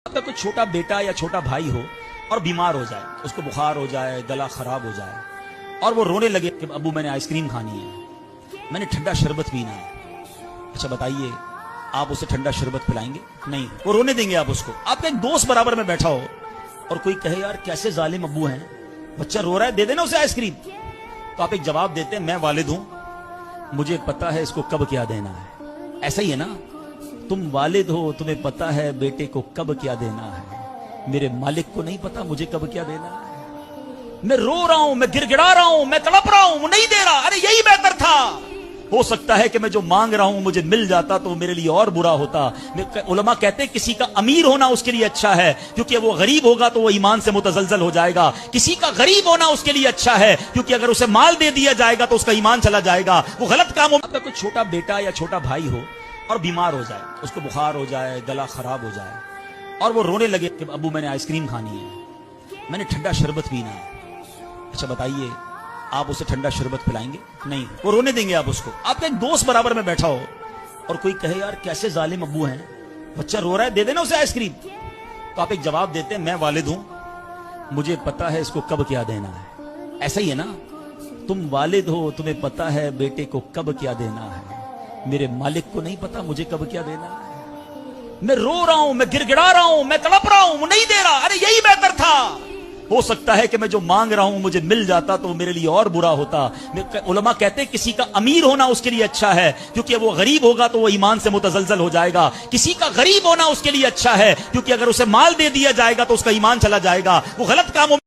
अगर कोई छोटा बेटा या छोटा भाई हो और बीमार हो जाए, उसको बुखार हो जाए, गला खराब हो जाए और वो रोने लगे कि अब्बू मैंने आइसक्रीम खानी है, मैंने ठंडा शरबत पीना है। अच्छा बताइए, आप उसे ठंडा शरबत पिलाएंगे? नहीं, वो रोने देंगे आप उसको। आपका एक दोस्त बराबर में बैठा हो और कोई कहे यार कैसे जालिम अब्बू हैं, बच्चा रो रहा है, दे देना उसे आइसक्रीम। तो आप एक जवाब देते हैं, मैं वालिद हूं, मुझे पता है इसको कब क्या देना है। ऐसा ही है ना, तुम वालिद हो, तुम्हें पता है बेटे को कब क्या देना है, मेरे मालिक को नहीं पता मुझे कब क्या देना है। मैं रो रहा हूं, मैं गिड़गिड़ा रहा हूं, मैं तड़प रहा हूं, वो नहीं दे रहा, अरे यही बेहतर था। हो सकता है कि मैं जो मांग रहा हूं मुझे मिल जाता तो मेरे लिए और बुरा होता। उलमा कहते हैं किसी का अमीर होना उसके लिए अच्छा है, क्योंकि वो गरीब होगा तो वो ईमान से मुतजलजल हो जाएगा। किसी का गरीब होना उसके लिए अच्छा है, क्योंकि अगर उसे माल दे दिया जाएगा तो उसका ईमान चला जाएगा, वो गलत कामों में। अगर कोई छोटा बेटा या छोटा भाई हो और बीमार हो जाए, उसको बुखार हो जाए, गला खराब हो जाए और वो रोने लगे कि अब्बू मैंने आइसक्रीम खानी है, मैंने ठंडा शरबत पीना है। अच्छा बताइए, आप उसे ठंडा शरबत पिलाएंगे? नहीं, वो रोने देंगे आप उसको। आपका एक दोस्त बराबर में बैठा हो और कोई कहे यार कैसे जालिम अब्बू हैं, बच्चा रो रहा है, दे देना उसे आइसक्रीम। तो आप एक जवाब देते हैं, मैं वालिद हूं, मुझे पता है इसको कब क्या देना है। ऐसा ही है ना, तुम वालिद हो, तुम्हें पता है बेटे को कब क्या देना है, मेरे मालिक को नहीं पता मुझे कब क्या देना है। मैं रो रहा हूं, मैं गिड़गिड़ा रहा हूं, मैं तड़प रहा हूं, वो नहीं दे रहा, अरे यही बेहतर था। हो सकता है कि मैं जो मांग रहा हूं मुझे मिल जाता तो मेरे लिए और बुरा होता। उलमा कहते हैं किसी का अमीर होना उसके लिए अच्छा है, क्योंकि वो गरीब होगा तो वो ईमान से मुतजलजल हो जाएगा। किसी का गरीब होना उसके लिए अच्छा है, क्योंकि अगर उसे माल दे दिया जाएगा तो उसका ईमान चला जाएगा, वो गलत कामों में